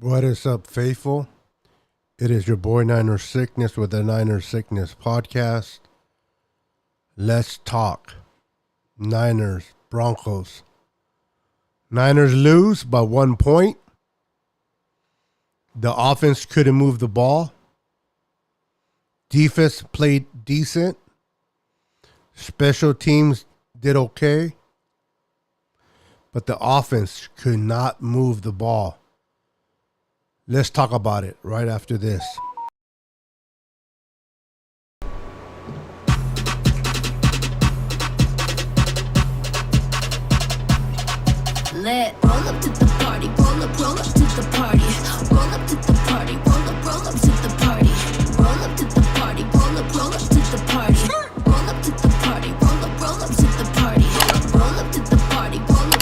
What is up, faithful? It is your boy Niner Sickness with the Niner Sickness podcast. Let's talk Niners, Broncos. Niners lose by 1 point. The offense couldn't move the ball. Defense played decent. Special teams did okay. But the offense could not move the ball. Let's talk about it right after this. Roll up to the party, roll up to the party, roll up to the party, roll up to the party, roll up to the party, roll up to the party, roll up to the party, roll up to the party, roll up to the party, roll up to the party,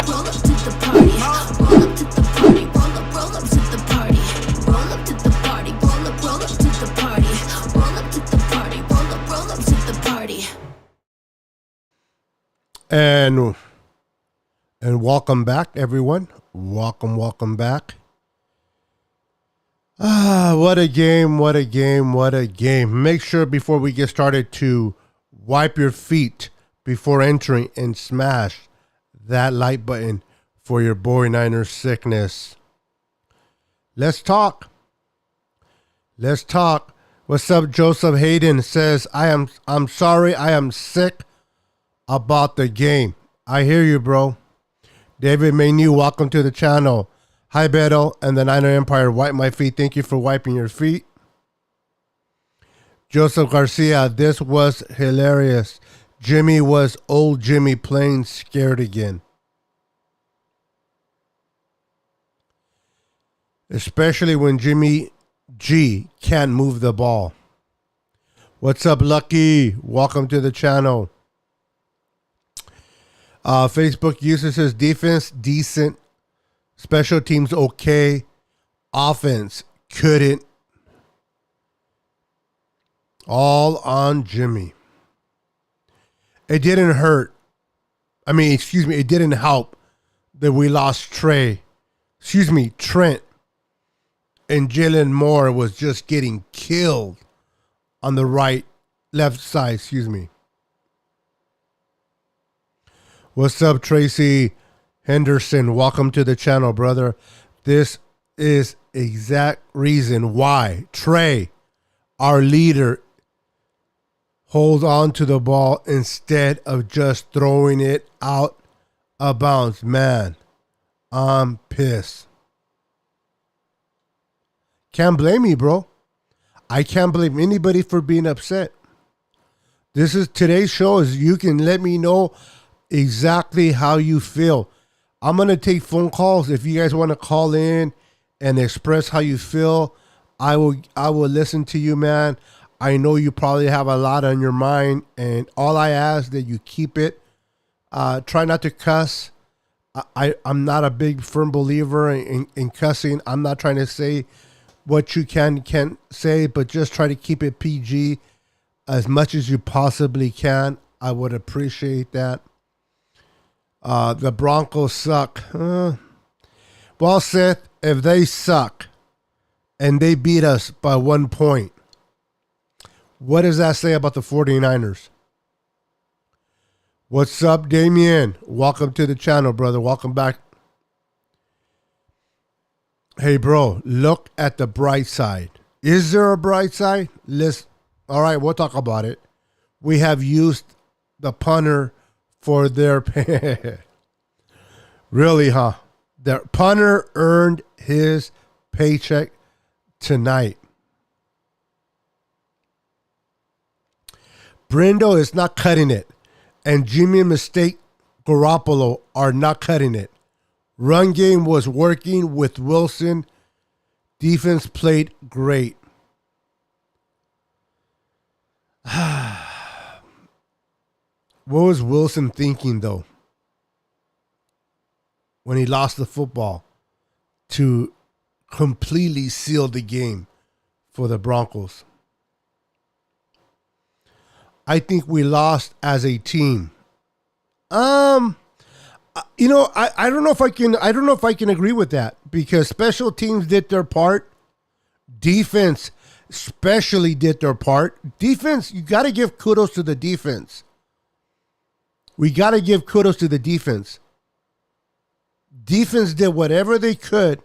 roll up to the party, roll up to the party, roll up to the party, roll up to the party, roll up to the party, roll up to the party. And welcome back, everyone. Welcome back. What a game, what a game, what a game. Make sure before we get started to wipe your feet before entering and smash that like button for your boy Niner Sickness. Let's talk. What's up, Joseph Hayden says, I'm sorry, I am sick about the game. I hear you, bro. David Maynew, welcome to the channel. Hi, Beto and the Niner Empire. Wipe my feet. Thank you for wiping your feet. Joseph Garcia, this was hilarious. Jimmy was old Jimmy playing scared again. Especially when Jimmy G can't move the ball. What's up, Lucky? Welcome to the channel. Facebook user says defense decent, special teams okay, offense couldn't. All on Jimmy. It didn't hurt. It didn't help that we lost Trent. And Jalen Moore was just getting killed on the left side. What's up, Tracy Henderson? Welcome to the channel, brother. This is exact reason why Trey, our leader, holds on to the ball instead of just throwing it out of bounds. Man, I'm pissed. Can't blame me, bro. I can't blame anybody for being upset. Today's show is you can let me know exactly how you feel. I'm going to take phone calls. If you guys want to call in and express how you feel, I will listen to you, man. I know you probably have a lot on your mind, and all I ask that you keep it. Try not to cuss. I'm not a big firm believer in cussing. I'm not trying to say what you can't say, but just try to keep it PG as much as you possibly can. I would appreciate that. The Broncos suck. Well, Seth, if they suck and they beat us by 1 point, what does that say about the 49ers? What's up, Damien? Welcome to the channel, brother. Welcome back. Hey, bro, look at the bright side. Is there a bright side? All right, we'll talk about it. We have used the punter for their pay. Really, huh? The punter earned his paycheck tonight. Brindo is not cutting it, and Jimmy and Mistake Garoppolo are not cutting it. Run game was working with Wilson. Defense played great. What was Wilson thinking, though, when he lost the football to completely seal the game for the Broncos? I think we lost as a team. I don't know if I can agree with that because special teams did their part. Defense especially did their part. Defense, you got to give kudos to the defense. We got to give kudos to the defense. Defense did whatever they could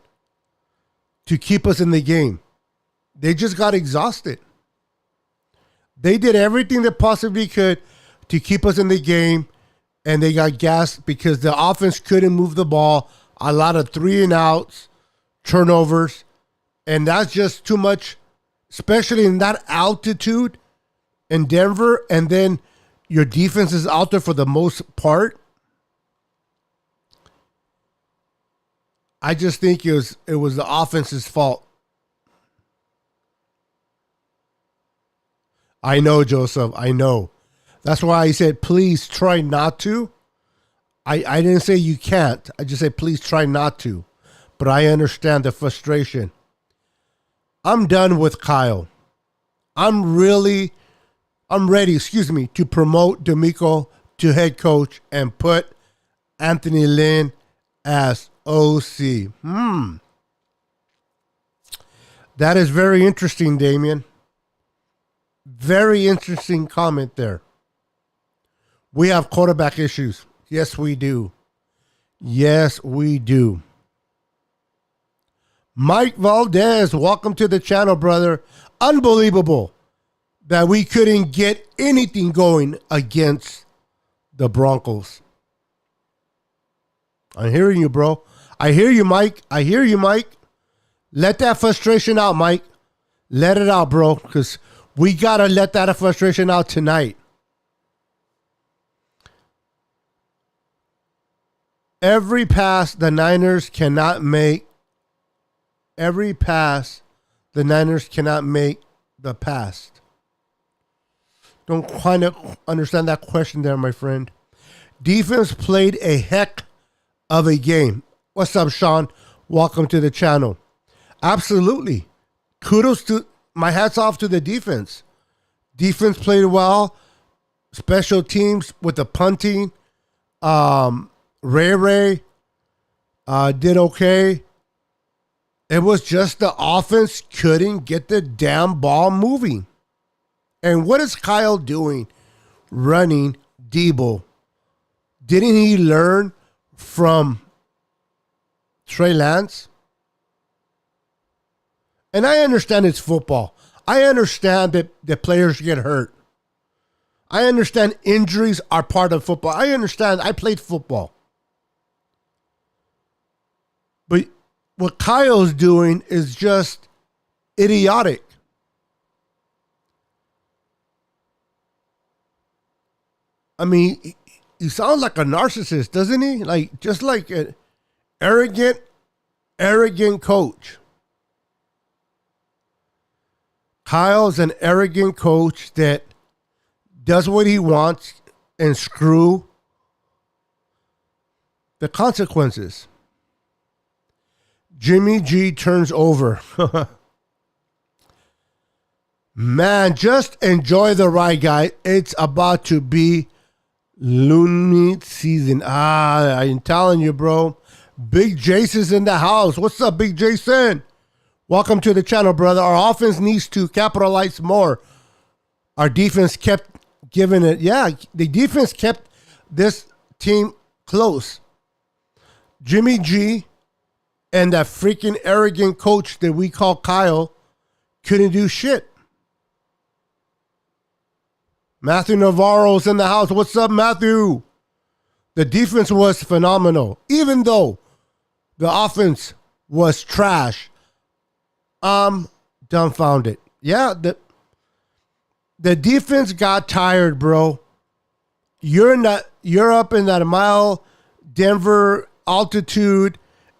to keep us in the game. They just got exhausted. They did everything they possibly could to keep us in the game, and they got gassed because the offense couldn't move the ball. A lot of 3-and-outs, turnovers, and that's just too much, especially in that altitude in Denver, and then your defense is out there for the most part. I just think it was the offense's fault. I know, Joseph. I know. That's why I said, please try not to. I didn't say you can't. I just said, please try not to. But I understand the frustration. I'm done with Kyle. I'm ready, to promote D'Amico to head coach and put Anthony Lynn as OC. That is very interesting, Damien. Very interesting comment there. We have quarterback issues. Yes, we do. Yes, we do. Mike Valdez, welcome to the channel, brother. Unbelievable that we couldn't get anything going against the Broncos. I'm hearing you, bro. I hear you, Mike. I hear you, Mike. Let that frustration out, Mike. Let it out, bro, because we got to let that frustration out tonight. Every pass the Niners cannot make. Every pass the Niners cannot make the past. Don't quite understand that question there, my friend. Defense played a heck of a game. What's up, Sean? Welcome to the channel. Absolutely. Kudos to, my hat's off to the defense. Defense played well. Special teams with the punting. Ray did okay. It was just the offense couldn't get the damn ball moving. And what is Kyle doing running Debo? Didn't he learn from Trey Lance? And I understand it's football. I understand that the players get hurt. I understand injuries are part of football. I understand. I played football. But what Kyle's doing is just idiotic. I mean, he sounds like a narcissist, doesn't he? Like, just like an arrogant coach. Kyle's an arrogant coach that does what he wants and screw the consequences. Jimmy G turns over. Man, just enjoy the ride, guy. It's about to be loony season. I'm telling you, bro. Big Jason's in the house. What's up, Big Jason? Welcome to the channel, brother. Our offense needs to capitalize more. Our defense kept giving it. Yeah, the defense kept this team close. Jimmy G and that freaking arrogant coach that we call Kyle couldn't do shit. Matthew Navarro's in the house. What's up, Matthew? The defense was phenomenal. Even though the offense was trash, I'm dumbfounded. Yeah, the defense got tired, bro. You're up in that mile Denver altitude,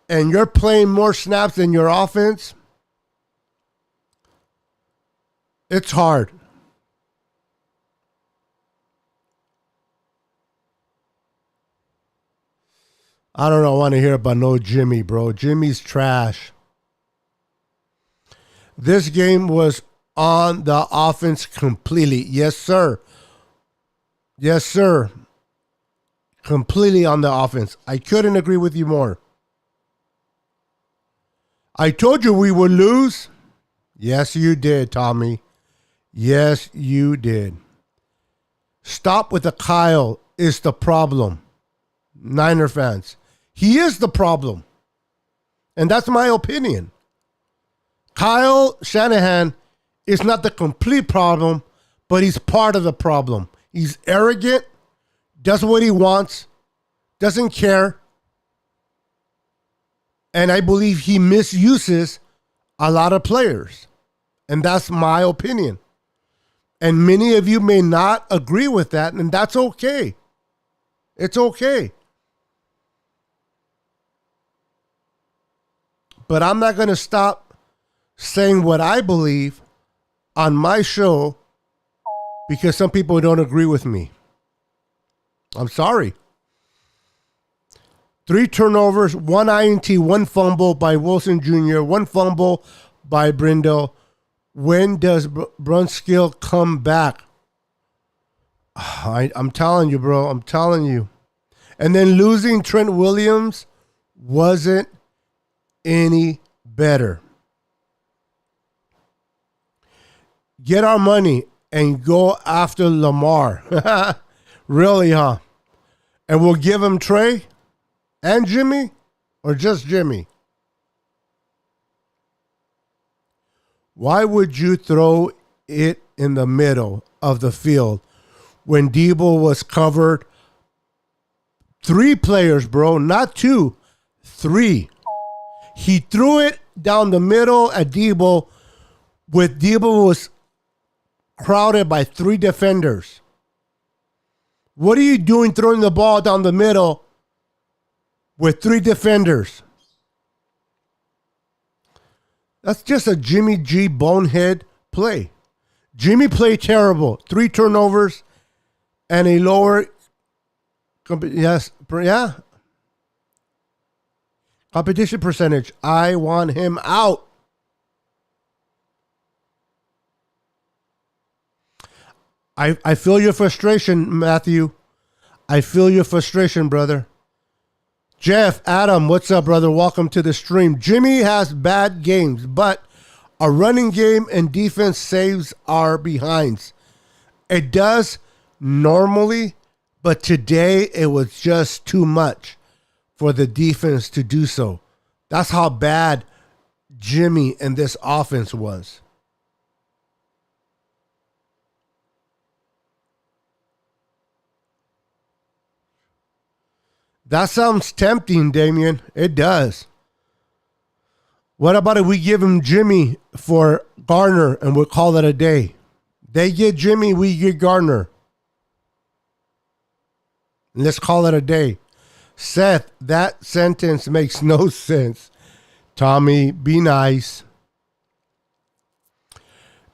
and you're playing more snaps than your offense. It's hard. I don't know. I want to hear about no Jimmy, bro. Jimmy's trash. This game was on the offense completely. Yes, sir. Yes, sir. completely on the offense. I couldn't agree with you more. I told you we would lose. Yes, you did, Tommy. Yes, you did. Stop with the Kyle is the problem. Niner fans. He is the problem. And that's my opinion. Kyle Shanahan is not the complete problem, but he's part of the problem. He's arrogant, does what he wants, doesn't care. And I believe he misuses a lot of players. And that's my opinion. And many of you may not agree with that, and that's okay. It's okay. But I'm not going to stop saying what I believe on my show because some people don't agree with me. I'm sorry. 3 turnovers, 1 INT, 1 fumble by Wilson Jr., 1 fumble by Brindle. When does Brunskill come back? I'm telling you, bro. I'm telling you. And then losing Trent Williams wasn't any better. Get our money and go after Lamar. Really, huh? And we'll give him Trey and Jimmy, or just Jimmy? Why would you throw it in the middle of the field when Debo was covered? 3 players, bro, not 2, 3. He threw it down the middle at Debo with Debo was crowded by 3 defenders. What are you doing throwing the ball down the middle with 3 defenders? That's just a Jimmy G bonehead play. Jimmy played terrible. 3 turnovers and a lower competition percentage. I want him out. I feel your frustration, Matthew. I feel your frustration, brother. Jeff, Adam, what's up, brother? Welcome to the stream. Jimmy has bad games, but a running game and defense saves our behinds. It does normally, but today it was just too much for the defense to do so. That's how bad Jimmy and this offense was. That sounds tempting, Damien. It does. What about if we give him Jimmy for Garner and we'll call it a day? They get Jimmy, we get Garner. Let's call it a day. Seth, that sentence makes no sense. Tommy, be nice.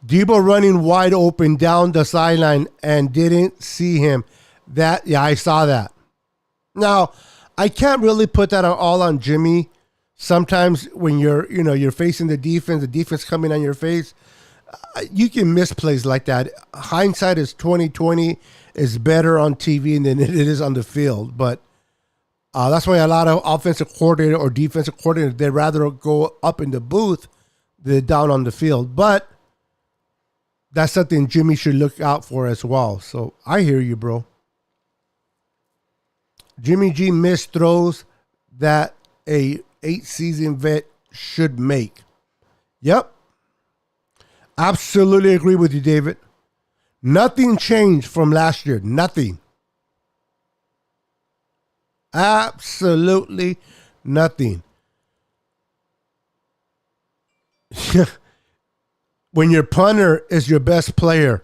Debo running wide open down the sideline and didn't see him. I saw that. Now, I can't really put that all on Jimmy. Sometimes when you're facing the defense coming on your face, you can miss plays like that. Hindsight is 20/20 is better on TV than it is on the field. But that's why a lot of offensive coordinator or defensive coordinator, they'd rather go up in the booth than down on the field. But that's something Jimmy should look out for as well. So I hear you, bro. Jimmy G missed throws that a 8-season vet should make. Yep. Absolutely agree with you, David. Nothing changed from last year. Nothing. Absolutely nothing. When your punter is your best player,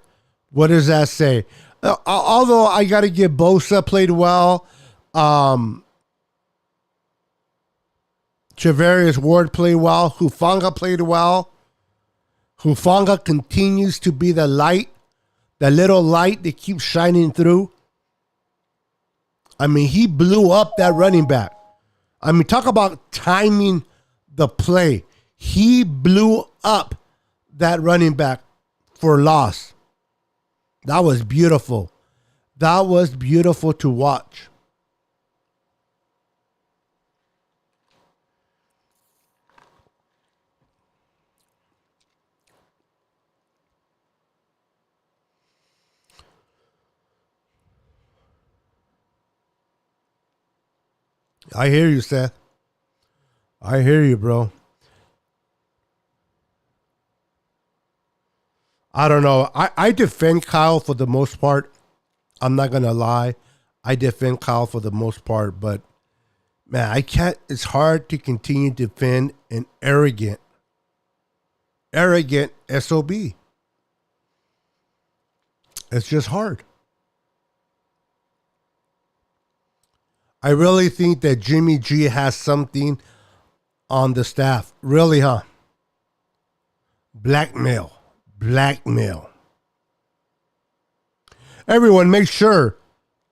what does that say? Although I got to give Bosa played well. Travarius Ward played well. Hufanga played well. Hufanga continues to be the light, the little light that keeps shining through. I mean, he blew up that running back. I mean, talk about timing the play. He blew up that running back for loss. That was beautiful. That was beautiful to watch. I hear you, Seth. I hear you, bro. I don't know. I defend Kyle for the most part. I'm not going to lie. I defend Kyle for the most part, but man, I can't. It's hard to continue to defend an arrogant SOB. It's just hard. I really think that Jimmy G has something on the staff. Really, huh? Blackmail. Everyone, make sure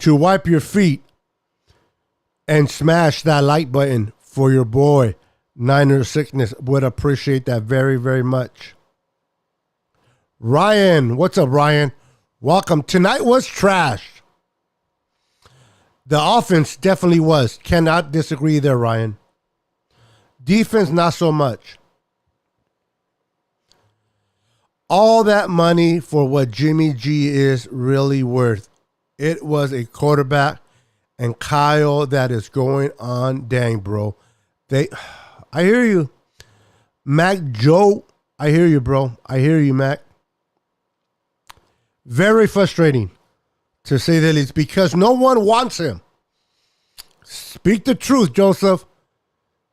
to wipe your feet and smash that like button for your boy. Niner Sickness would appreciate that very, very much. Ryan, what's up, Ryan? Welcome. Tonight was trash. The offense definitely was. Cannot disagree there, Ryan. Defense, not so much. All that money for what Jimmy G is really worth. It was a quarterback, and Kyle, that is going on. Dang, bro. I hear you. Mac Joe, I hear you, bro. I hear you, Mac. Very frustrating, to say the least, because no one wants him. Speak the truth, Joseph.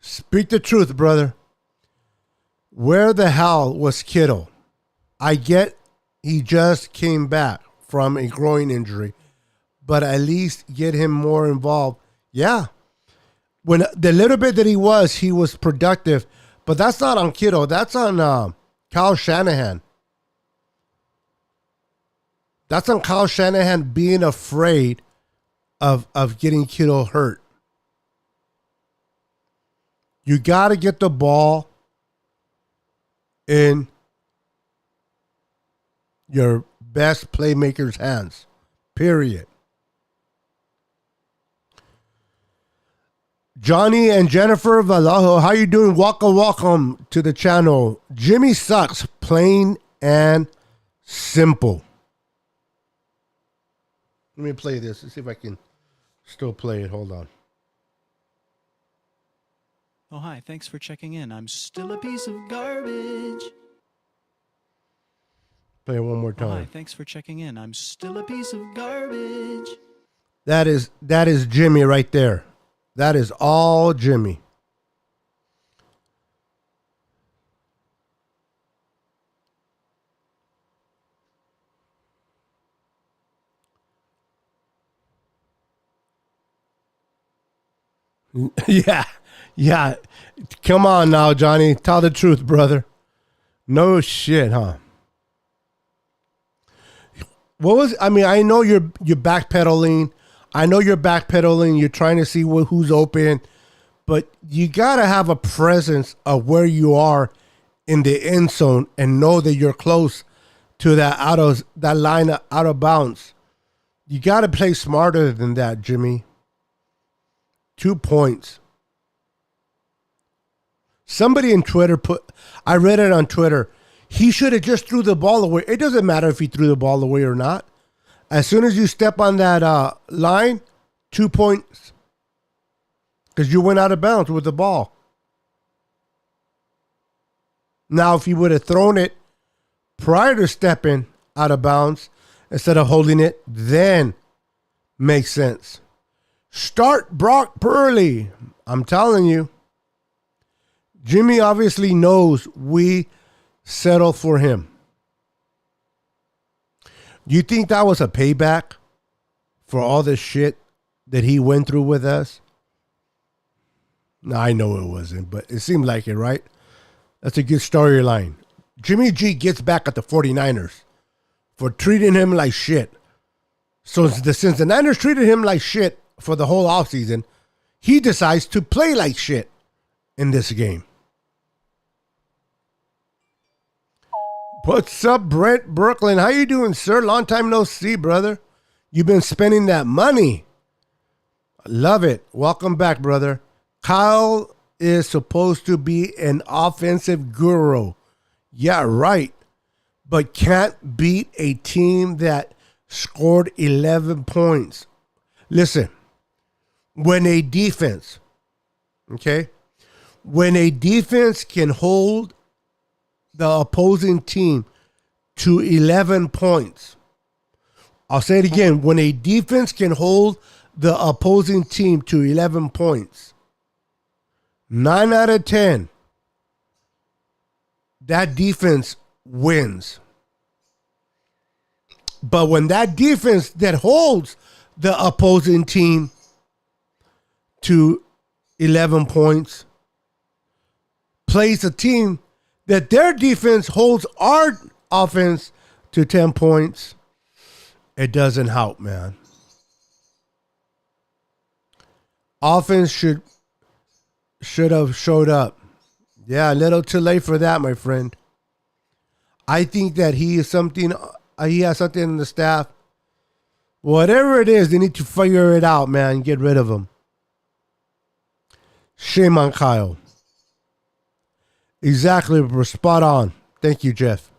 Speak the truth, brother. Where the hell was Kittle? I get he just came back from a groin injury, but at least get him more involved. Yeah. When the little bit that he was productive, but that's not on Kittle. That's on Kyle Shanahan. That's on Kyle Shanahan being afraid of getting Kittle hurt. You got to get the ball in your best playmaker's hands. Period. Johnny and Jennifer Vallejo, how you doing? Welcome to the channel. Jimmy sucks, plain and simple. Let me play this. Let's see if I can still play it. Hold on. Oh, hi. Thanks for checking in. I'm still a piece of garbage. Play it one more time. Oh, hi. Thanks for checking in. I'm still a piece of garbage. That is Jimmy right there. That is all Jimmy. Yeah. Come on now, Johnny. Tell the truth, brother. No shit, huh? I know you're backpedaling. You're trying to see who's open, but you got to have a presence of where you are in the end zone and know that you're close to that line out of bounds. You got to play smarter than that, Jimmy. 2 points. Somebody in Twitter I read it on Twitter. He should have just threw the ball away. It doesn't matter if he threw the ball away or not. As soon as you step on that line, 2 points. Because you went out of bounds with the ball. Now, if you would have thrown it prior to stepping out of bounds instead of holding it, then makes sense. Start Brock Purley. I'm telling you. Jimmy obviously knows we settle for him. Do you think that was a payback for all the shit that he went through with us? No, I know it wasn't, but it seemed like it, right? That's a good storyline. Jimmy G gets back at the 49ers for treating him like shit. So since the Niners treated him like shit for the whole offseason, he decides to play like shit in this game. What's up, Brent Brooklyn? How you doing, sir? Long time no see, brother. You've been spending that money. Love it. Welcome back, brother. Kyle is supposed to be an offensive guru. Yeah, right. But can't beat a team that scored 11 points. Listen, when a defense Okay? When a defense can hold the opposing team to 11 points. I'll say it again. When a defense can hold the opposing team to 11 points, 9 out of 10, that defense wins. But when that defense that holds the opposing team to 11 points plays a team that their defense holds our offense to 10 points, it doesn't help, man. Offense should have showed up. Yeah, a little too late for that, my friend. I think that he has something in the staff. Whatever it is, they need to figure it out, man, and get rid of him. Shame on Kyle. Exactly, we're spot on. Thank you, Jeff.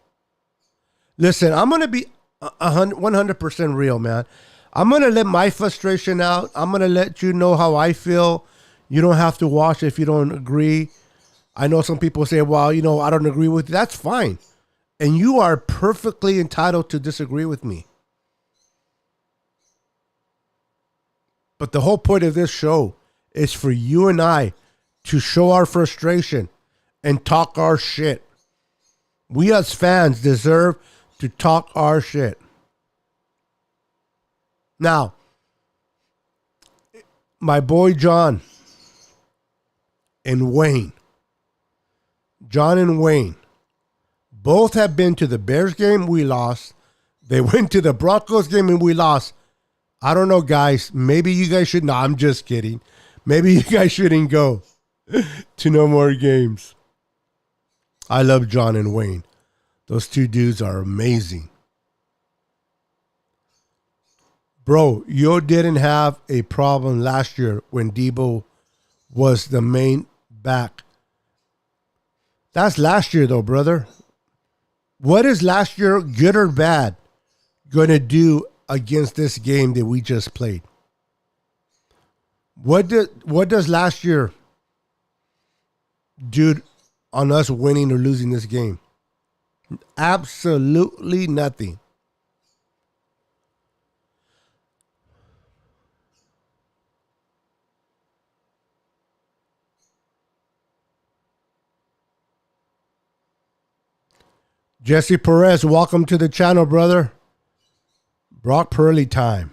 Listen, I'm going to be 100% real, man. I'm going to let my frustration out. I'm going to let you know how I feel. You don't have to watch if you don't agree. I know some people say, well, I don't agree with you. That's fine. And you are perfectly entitled to disagree with me. But the whole point of this show is for you and I to show our frustration and talk our shit. We as fans deserve to talk our shit. Now, my boy John and Wayne, both have been to the Bears game, we lost. They went to the Broncos game and we lost. I don't know, guys. Maybe you guys should. No, I'm just kidding. Maybe you guys shouldn't go to no more games. I love John and Wayne. Those two dudes are amazing. Bro, you didn't have a problem last year when Debo was the main back. That's last year, though, brother. What is last year, good or bad, going to do against this game that we just played? What does last year do on us winning or losing this game? Absolutely nothing. Jesse Perez, welcome to the channel, brother. Brock Purley time.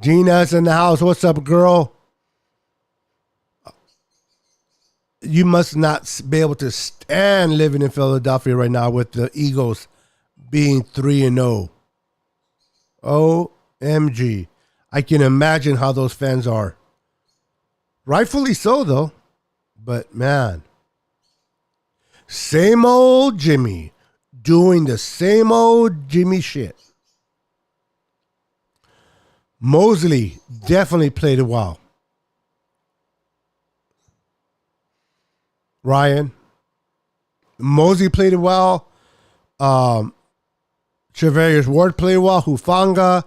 Gina's in the house. What's up, girl? You must not be able to stand living in Philadelphia right now with the Eagles being 3-0. OMG. I can imagine how those fans are. Rightfully so, though. But, man. Same old Jimmy doing the same old Jimmy shit. Mosley definitely played it well. Ryan. Mosley played it well. Travarius Ward played well. Hufanga.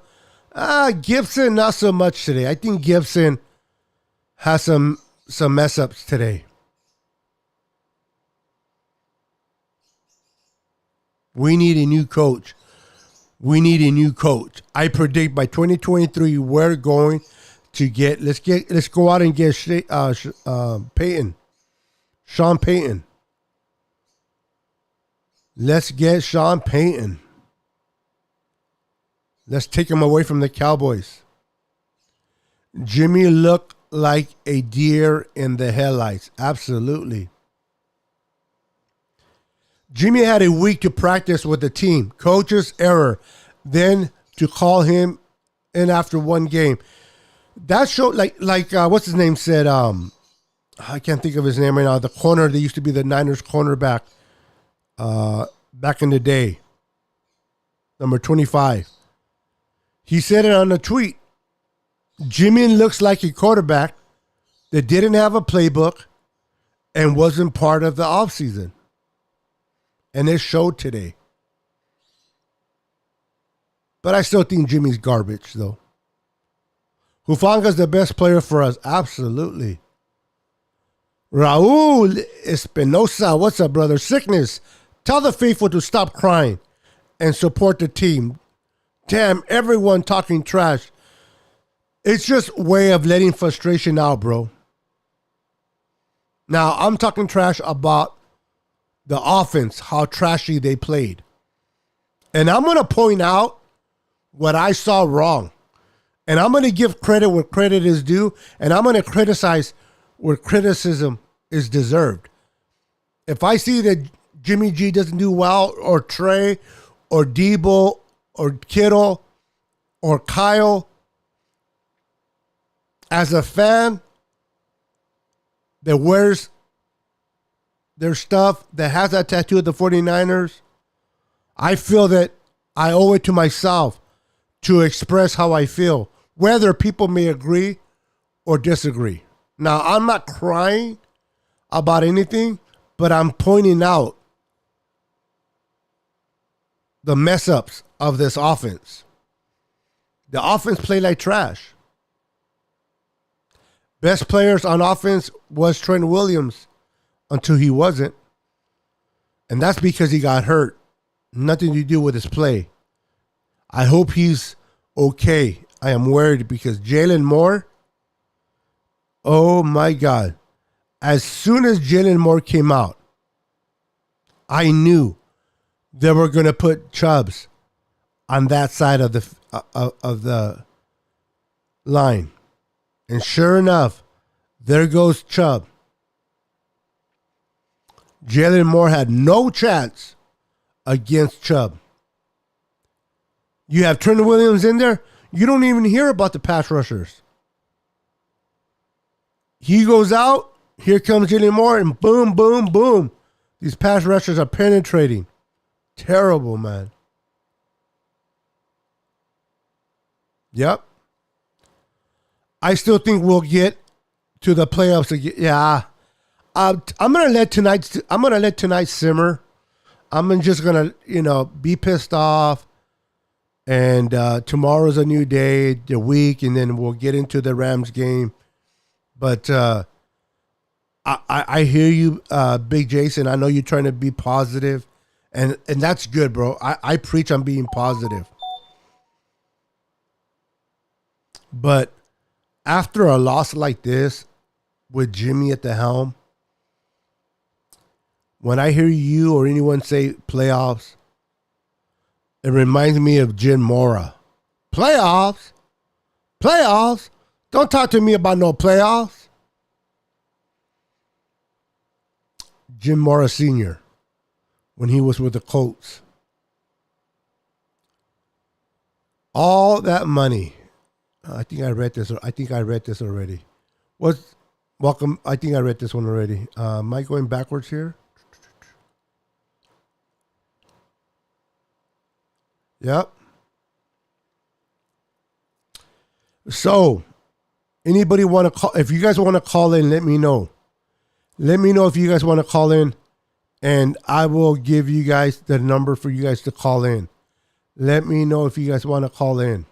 Gibson, not so much today. I think Gibson has some mess ups today. We need a new coach. I predict by 2023 we're going to get. Let's go out and get Peyton, Sean Payton. Let's get Sean Payton. Let's take him away from the Cowboys. Jimmy looked like a deer in the headlights. Absolutely. Jimmy had a week to practice with the team. Coach's error. Then to call him in after one game. That showed like what's his name said, I can't think of his name right now. The corner that used to be the Niners cornerback back in the day. Number 25. He said it on a tweet. Jimmy looks like a quarterback that didn't have a playbook and wasn't part of the offseason. And it showed today. But I still think Jimmy's garbage, though. Hufanga's the best player for us. Absolutely. Raul Espinosa, what's up, brother? Sickness. Tell the faithful to stop crying and support the team. Damn, everyone talking trash. It's just a way of letting frustration out, bro. Now, I'm talking trash about the offense, how trashy they played. And I'm going to point out what I saw wrong. And I'm going to give credit where credit is due. And I'm going to criticize where criticism is deserved. If I see that Jimmy G doesn't do well, or Trey, or Debo, or Kittle, or Kyle, as a fan that wears their stuff, that has that tattoo of the 49ers, I feel that I owe it to myself to express how I feel, whether people may agree or disagree. Now, I'm not crying about anything, but I'm pointing out the mess ups of this offense. The offense played like trash. Best players on offense was Trent Williams until he wasn't. And that's because he got hurt. Nothing to do with his play. I hope he's okay. I am worried because Jalen Moore, oh my God. As soon as Jalen Moore came out, I knew they were going to put Chubbs on that side of the line. And sure enough, there goes Chubb. Jalen Moore had no chance against Chubb. You have Trent Williams in there, you don't even hear about the pass rushers. He goes out, here comes Jalen Moore, and boom, boom, boom. These pass rushers are penetrating. Terrible, man. Yep. I still think we'll get to the playoffs again. Yeah. I'm gonna let tonight simmer. I'm just gonna, be pissed off. And tomorrow's a new day, the week, and then we'll get into the Rams game. But I hear you, Big Jason. I know you're trying to be positive, and that's good, bro. I preach on being positive. But after a loss like this, with Jimmy at the helm, when I hear you or anyone say playoffs, it reminds me of Jim Mora. Playoffs? Playoffs? Don't talk to me about no playoffs. Jim Mora Sr., when he was with the Colts. All that money. I think I read this already. Welcome. I think I read this one already. Am I going backwards here? Yep. So, anybody want to call? If you guys want to call in, let me know. Let me know if you guys want to call in, and I will give you guys the number for you guys to call in. Let me know if you guys want to call in.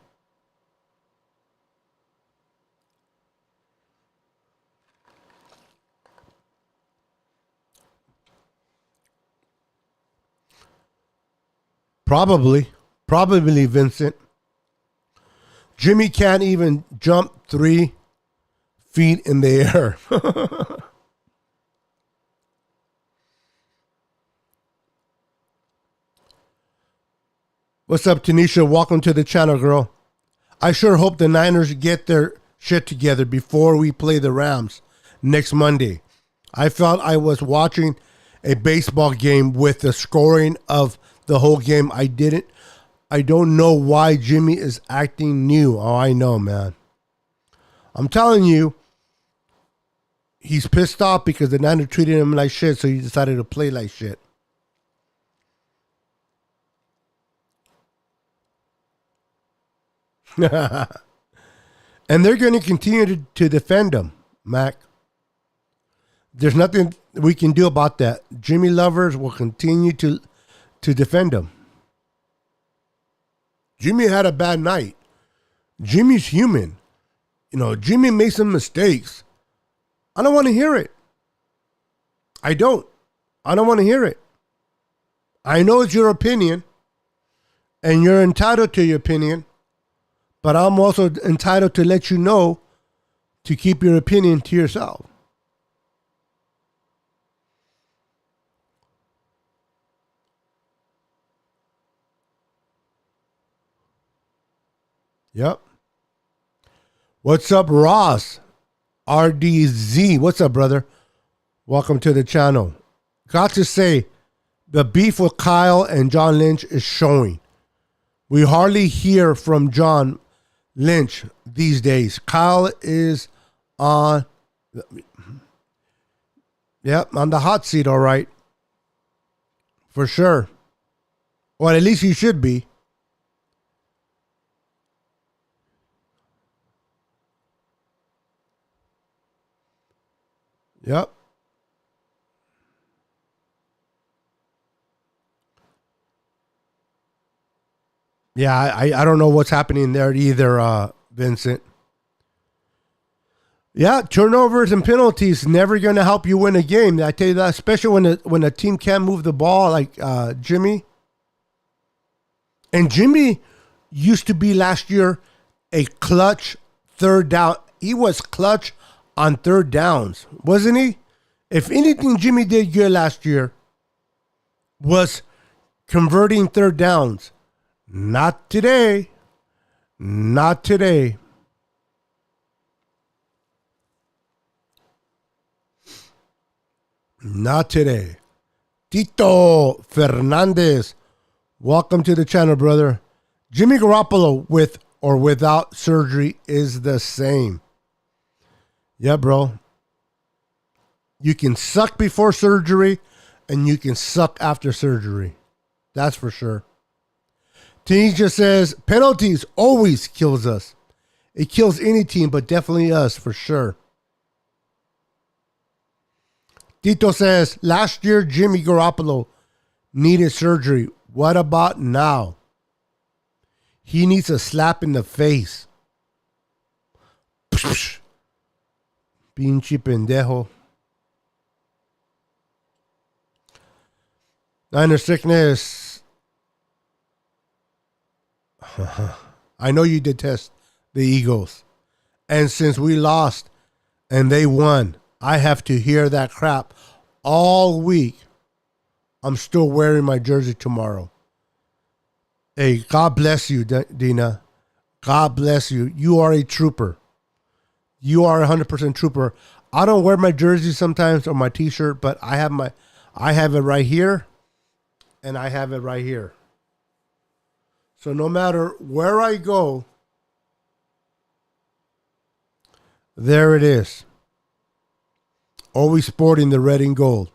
Probably Vincent. Jimmy can't even jump 3 feet in the air. What's up, Tanisha? Welcome to the channel, girl. I sure hope the Niners get their shit together before we play the Rams next Monday. I felt I was watching a baseball game with the scoring of the whole game. I don't know why Jimmy is acting new. Oh, I know, man. I'm telling you, he's pissed off because the Niners treated him like shit, so he decided to play like shit. And they're going to continue to defend him, Mac. There's nothing we can do about that. Jimmy lovers will continue to defend him. Jimmy had a bad night. Jimmy's human. Jimmy made some mistakes. I don't want to hear it. I don't want to hear it. I know it's your opinion, and you're entitled to your opinion, but I'm also entitled to let you know to keep your opinion to yourself. Yep. What's up, Ross? RDZ. What's up, brother? Welcome to the channel. Got to say, the beef with Kyle and John Lynch is showing. We hardly hear from John Lynch these days. Kyle is on the hot seat, all right. For sure. Well, at least he should be. Yep. Yeah, I don't know what's happening there either, Vincent. Yeah, turnovers and penalties never going to help you win a game. I tell you that, especially when a team can't move the ball like Jimmy. And Jimmy used to be last year a clutch third down. He was clutch on third downs, wasn't he? If anything Jimmy did good last year was converting third downs. Not today. Not today. Not today. Tito Fernandez, welcome to the channel, brother. Jimmy Garoppolo with or without surgery is the same. Yeah, bro. You can suck before surgery and you can suck after surgery. That's for sure. Tanisha says, penalties always kills us. It kills any team, but definitely us for sure. Tito says, last year Jimmy Garoppolo needed surgery. What about now? He needs a slap in the face. Pinche pendejo. Niner sickness. I know you detest the Eagles. And since we lost and they won, I have to hear that crap all week. I'm still wearing my jersey tomorrow. Hey, God bless you, Dina. God bless you. You are a trooper. You are 100% trooper. I don't wear my jersey sometimes or my t-shirt, but I have it right here and I have it right here. So no matter where I go, there it is. Always sporting the red and gold.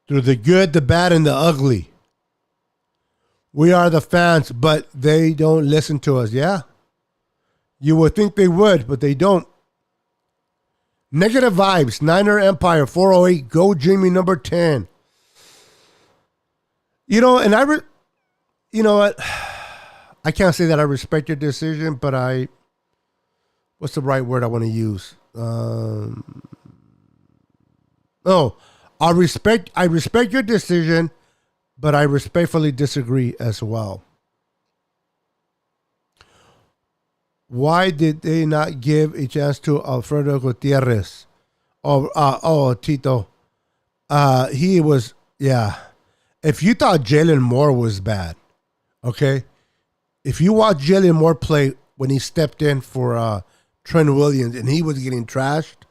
Through the good, the bad, and the ugly. We are the fans, but they don't listen to us. Yeah. You would think they would, but they don't. Negative vibes. Niner Empire 408. Go Jimmy number 10. And you know what? I can't say that I respect your decision, but what's the right word I want to use? I respect your decision, but I respectfully disagree as well. Why did they not give a chance to Alfredo Gutierrez? Tito. He was, yeah. If you thought Jalen Moore was bad, okay? If you watch Jalen Moore play when he stepped in for Trent Williams and he was getting trashed,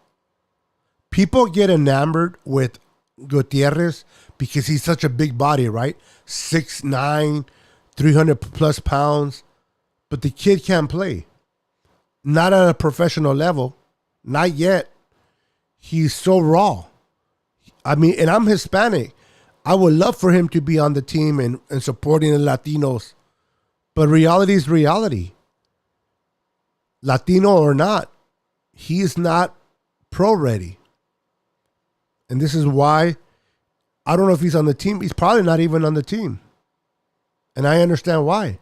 people get enamored with Gutierrez because he's such a big body, right? 6'9", 300 plus pounds. But the kid can't play. Not at a professional level. Not yet. He's so raw. I mean, and I'm Hispanic. I would love for him to be on the team and supporting the Latinos. But reality is reality. Latino or not, he is not pro ready. And this is why I don't know if he's on the team. He's probably not even on the team. And I understand why.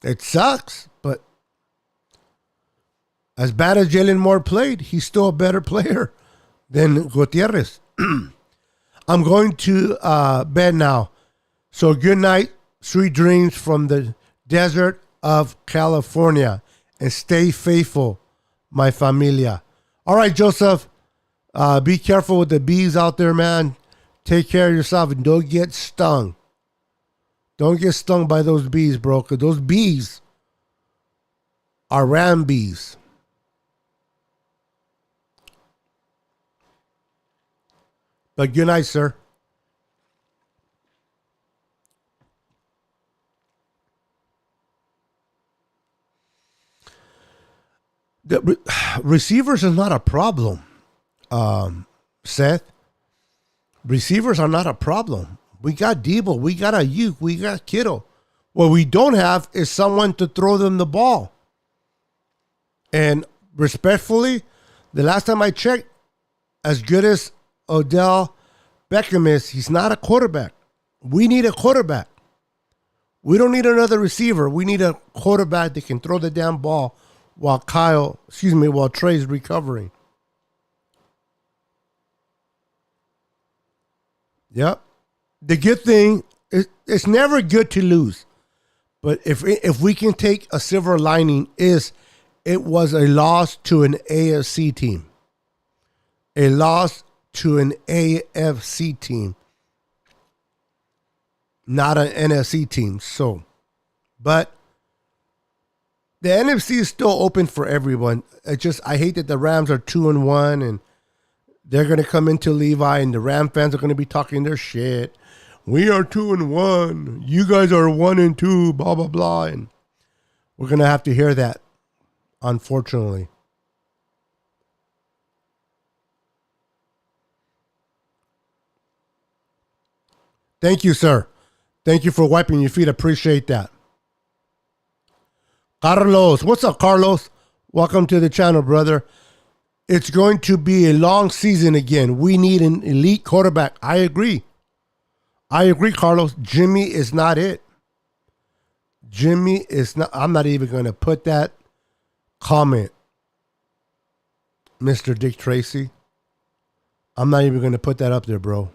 It sucks, but As bad as Jalen Moore played, he's still a better player than Gutierrez. I'm going to bed now. So good night, sweet dreams from the desert of California, and stay faithful, my familia. All right, Joseph, be careful with the bees out there, man. Take care of yourself and don't get stung. Don't get stung by those bees, bro, because those bees are ram bees. But good night, sir. The receivers is not a problem, Seth. Receivers are not a problem. We got Debo, we got Ayuk, we got Kittle. What we don't have is someone to throw them the ball. And respectfully, the last time I checked, as good as Odell Beckham is, he's not a quarterback. We need a quarterback. We don't need another receiver. We need a quarterback that can throw the damn ball while Trey's recovering. Yep. The good thing is it's never good to lose. But if we can take a silver lining, is it was a loss to an AFC team. A loss to an AFC team. Not an NFC team. So, but the NFC is still open for everyone. I hate that the Rams are 2-1 and they're going to come into Levi and the Ram fans are going to be talking their shit. We are 2-1. You guys are 1-2, blah, blah, blah. And we're going to have to hear that, unfortunately. Thank you, sir. Thank you for wiping your feet. Appreciate that. Carlos. What's up, Carlos? Welcome to the channel, brother. It's going to be a long season again. We need an elite quarterback. I agree. Carlos. Jimmy is not it. Jimmy is not. I'm not even going to put that comment, Mr. Dick Tracy. I'm not even going to put that up there, bro.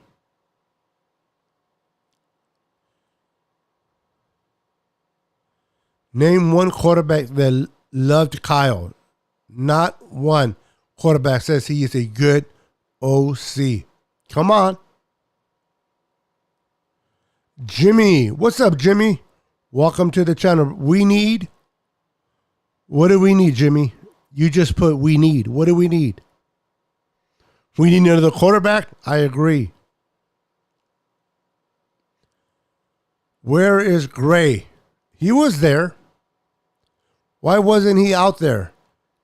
Name one quarterback that loved Kyle. Not one quarterback says he is a good OC. Come on. Jimmy. What's up, Jimmy? Welcome to the channel. What do we need, Jimmy? You just put we need. What do we need? We need another quarterback? I agree. Where is Gray? He was there. Why wasn't he out there?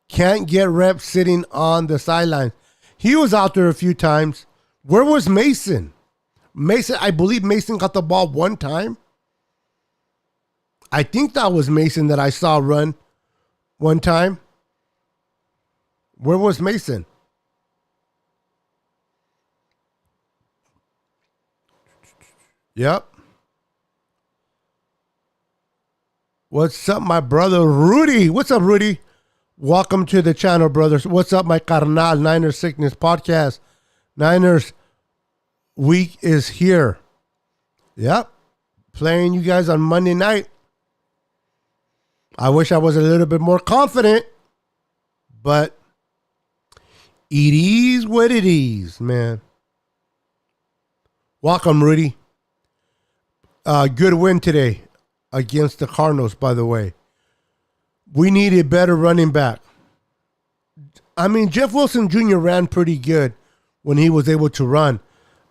Can't get reps sitting on the sidelines. He was out there a few times. Where was Mason? I believe Mason got the ball one time. I think that was Mason that I saw run one time. Where was Mason? Yep. What's up, my brother Rudy? What's up, Rudy? Welcome to the channel, brothers. What's up, my carnal Niners Sickness Podcast? Niners week is here. Yep. Playing you guys on Monday night. I wish I was a little bit more confident, but it is what it is, man. Welcome, Rudy. Good win today against the Cardinals, by the way. We need a better running back. I mean, Jeff Wilson Jr. ran pretty good when he was able to run.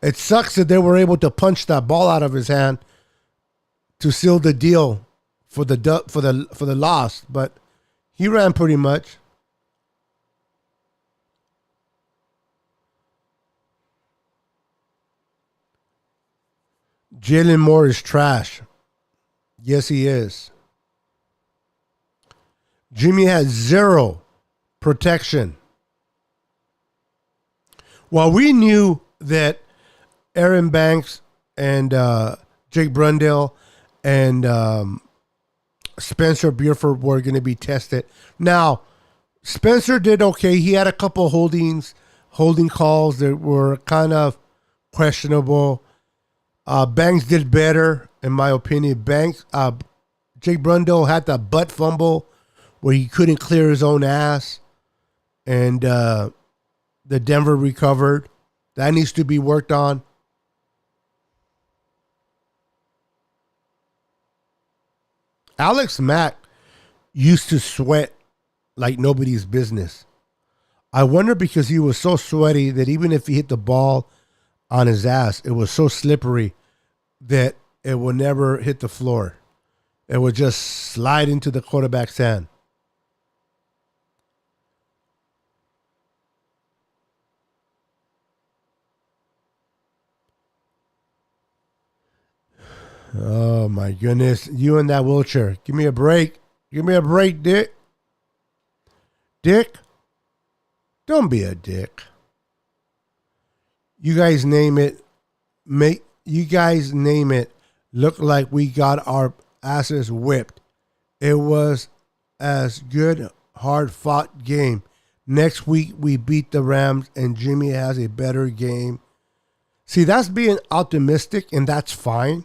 It sucks that they were able to punch that ball out of his hand to seal the deal for the loss, but he ran pretty much. Jalen Moore is trash. Yes, he is. Jimmy has zero protection. While we knew that Aaron Banks and Jake Brundle and Spencer Buford were going to be tested. Now, Spencer did okay. He had a couple holding calls that were kind of questionable. Banks did better, in my opinion. Jake Brundle had that butt fumble where he couldn't clear his own ass, and the Denver recovered. That needs to be worked on. Alex Mack used to sweat like nobody's business. I wonder because he was so sweaty that even if he hit the ball on his ass, it was so slippery that it would never hit the floor. It would just slide into the quarterback's hand. Oh my goodness. You in that wheelchair. Give me a break. Give me a break, Dick. Dick? Don't be a dick. You guys name it. Look like we got our asses whipped. It was as good, hard fought game. Next week we beat the Rams and Jimmy has a better game. See, that's being optimistic, and that's fine.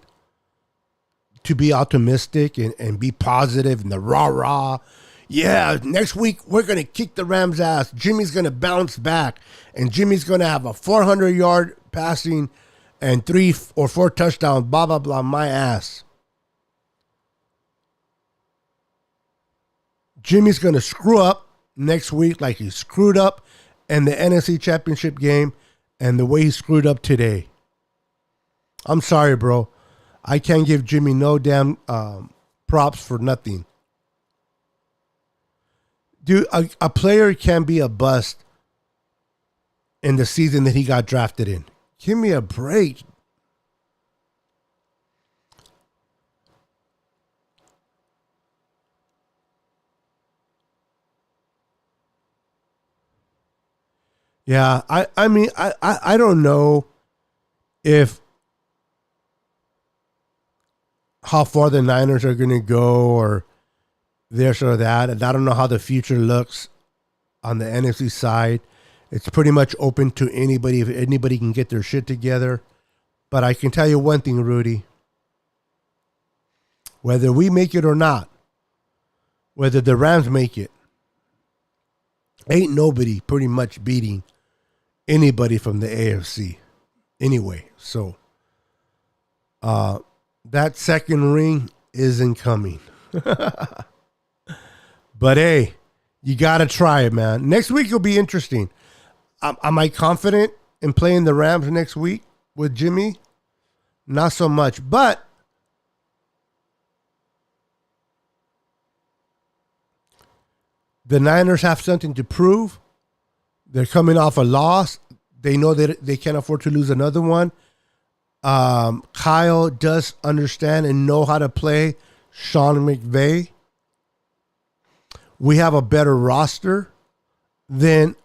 To be optimistic and be positive and the rah-rah. Yeah, next week we're going to kick the Rams' ass. Jimmy's going to bounce back, and Jimmy's going to have a 400-yard passing and 3 or 4 touchdowns, blah, blah, blah, my ass. Jimmy's going to screw up next week like he screwed up in the NFC Championship game and the way he screwed up today. I'm sorry, bro. I can't give Jimmy no damn props for nothing. Dude, a player can be a bust in the season that he got drafted in. Give me a break. Yeah, I mean, I don't know if how far the Niners are going to go or this or that. And I don't know how the future looks on the NFC side. It's pretty much open to anybody if anybody can get their shit together. But I can tell you one thing, Rudy. Whether we make it or not, whether the Rams make it, ain't nobody pretty much beating anybody from the AFC anyway. So, that second ring isn't coming. But hey, you got to try it, man. Next week will be interesting. Am I confident in playing the Rams next week with Jimmy? Not so much. But the Niners have something to prove. They're coming off a loss. They know that they can't afford to lose another one. Kyle does understand and know how to play Sean McVay. We have a better roster than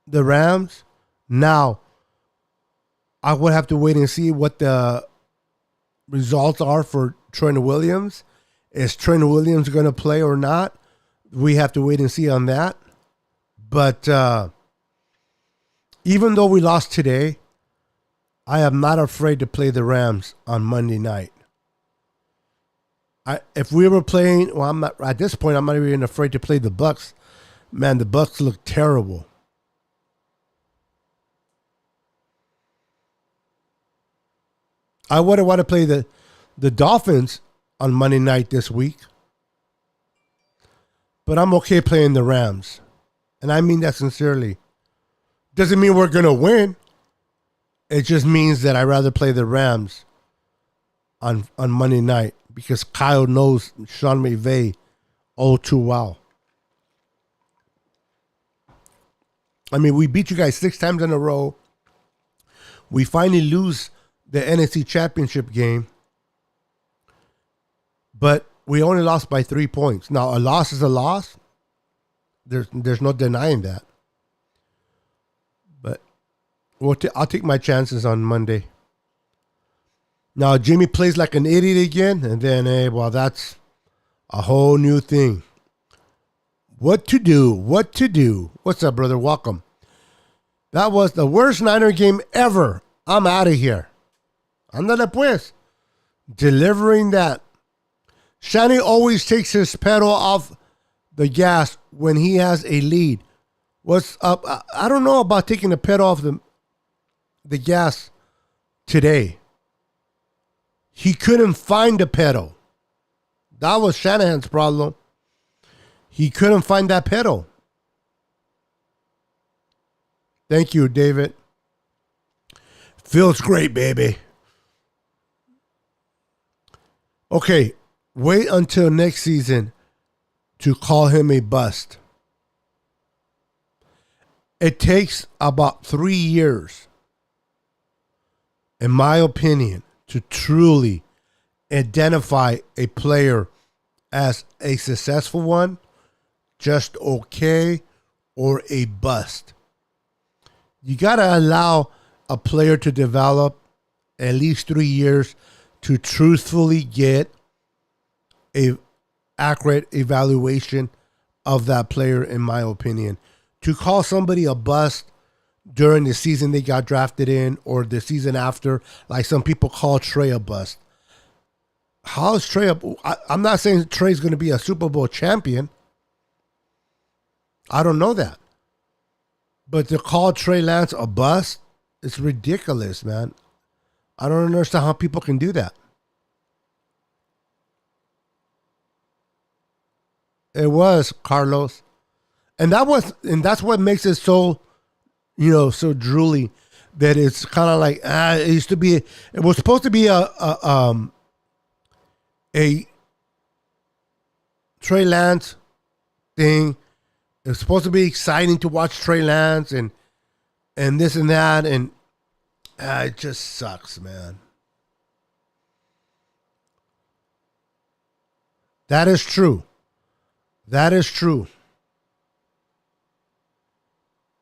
the Rams. Now, I would have to wait and see what the results are for Trent Williams. Is Trent Williams going to play or not? We have to wait and see on that. But even though we lost today, I am not afraid to play the Rams on Monday night. If we were playing, well, I'm not at this point. I'm not even afraid to play the Bucks. Man, the Bucks look terrible. I would want to play the Dolphins on Monday night this week, but I'm okay playing the Rams, and I mean that sincerely. Doesn't mean we're gonna win. It just means that I'd rather play the Rams on Monday night because Kyle knows Sean McVay all too well. I mean, we beat you guys 6 times in a row. We finally lose the NFC Championship game, but we only lost by 3 points. Now, a loss is a loss. There's no denying that. But I'll take my chances on Monday. Now, Jimmy plays like an idiot again, and then, hey, well, that's a whole new thing. What to do? What to do? What's up, brother? Welcome. That was the worst Niner game ever. I'm out of here. Ándale pues. Delivering that. Shanny always takes his pedal off the gas when he has a lead. What's up? I don't know about taking the pedal off the gas today. He couldn't find the pedal. That was Shanahan's problem. He couldn't find that pedal. Thank you, David. Feels great, baby. Okay, wait until next season to call him a bust. It takes about 3 years, in my opinion, to truly identify a player as a successful one, just okay, or a bust. You got to allow a player to develop at least 3 years to truthfully get a accurate evaluation of that player, in my opinion. To call somebody a bust during the season they got drafted in or the season after, like some people call Trey a bust. How is Trey I'm not saying Trey's going to be a Super Bowl champion. I don't know that. But to call Trey Lance a bust, it's ridiculous, man. I don't understand how people can do that. It was, Carlos. And that's what makes it so, so drooly, that it's kind of like, it was supposed to be a Trey Lance thing. It was supposed to be exciting to watch Trey Lance and this and that, and it just sucks, man. That is true. That is true.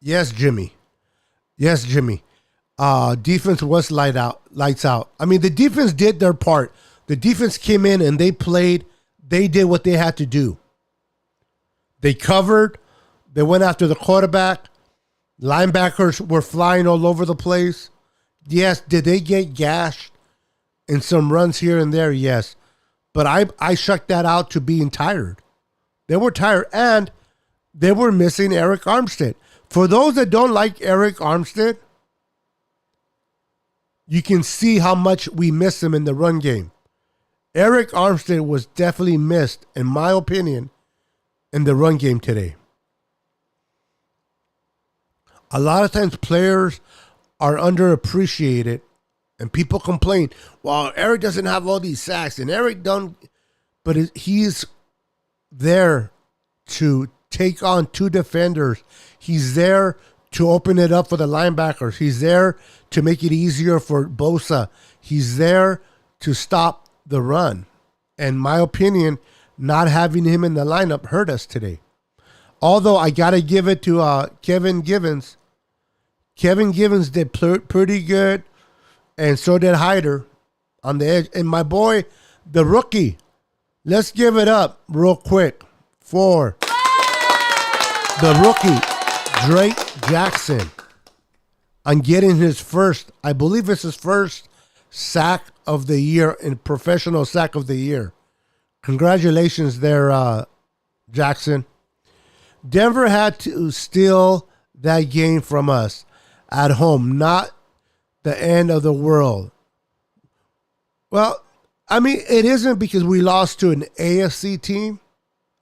Yes, Jimmy. Yes, Jimmy. Defense was lights out. I mean, the defense did their part. The defense came in and they played. They did what they had to do. They covered. They went after the quarterback. Linebackers were flying all over the place. Yes, did they get gashed in some runs here and there? Yes. But I shucked that out to being tired. They were tired, and they were missing Eric Armstead. For those that don't like Eric Armstead, you can see how much we miss him in the run game. Eric Armstead was definitely missed, in my opinion, in the run game today. A lot of times players are underappreciated, and people complain, well, Eric doesn't have all these sacks, and Eric don't, but he's there to take on two defenders. He's there to open it up for the linebackers. He's there to make it easier for Bosa. He's there to stop the run. In my opinion, not having him in the lineup hurt us today. Although I got to give it to Kevin Givens. Kevin Givens did pretty good, and so did Hyder on the edge. And my boy, the rookie, let's give it up real quick for the rookie, Drake Jackson, on getting his first, I believe it's his first sack of the year, in professional sack of the year. Congratulations there, Jackson. Denver had to steal that game from us at home, not the end of the world. Well, I mean, it isn't, because we lost to an AFC team,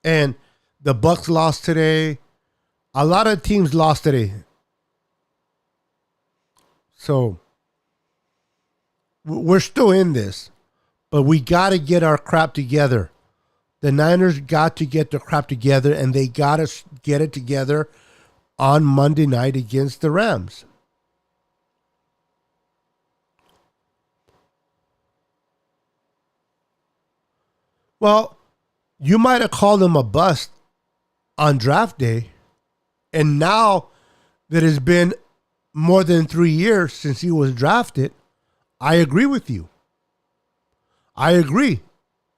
and the Bucs lost today. A lot of teams lost today. So we're still in this, but we got to get our crap together. The Niners got to get their crap together, and they got to get it together on Monday night against the Rams. Well, you might have called him a bust on draft day, and now that it's been more than 3 years since he was drafted, I agree with you. I agree.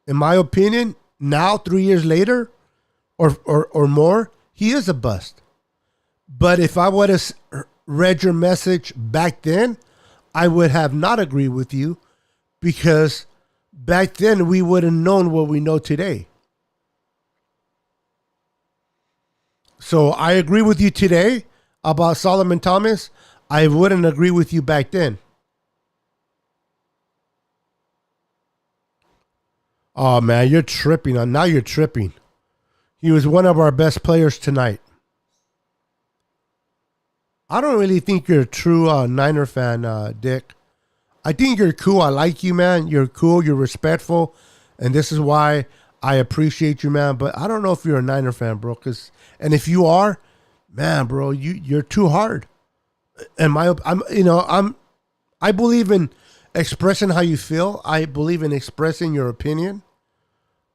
In my opinion, now 3 years later, or more, he is a bust. But if I would have read your message back then, I would have not agreed with you, because back then we would have known what we know today. So I agree with you today about Solomon Thomas. I wouldn't agree with you back then. Oh man, you're tripping. Now you're tripping. He was one of our best players tonight. I don't really think you're a true Niner fan, Dick. I think you're cool. I like you, man. You're cool. You're respectful. And this is why I appreciate you, man. But I don't know if you're a Niner fan, bro. And if you are, man, bro, you're too hard. And I believe in expressing how you feel. I believe in expressing your opinion.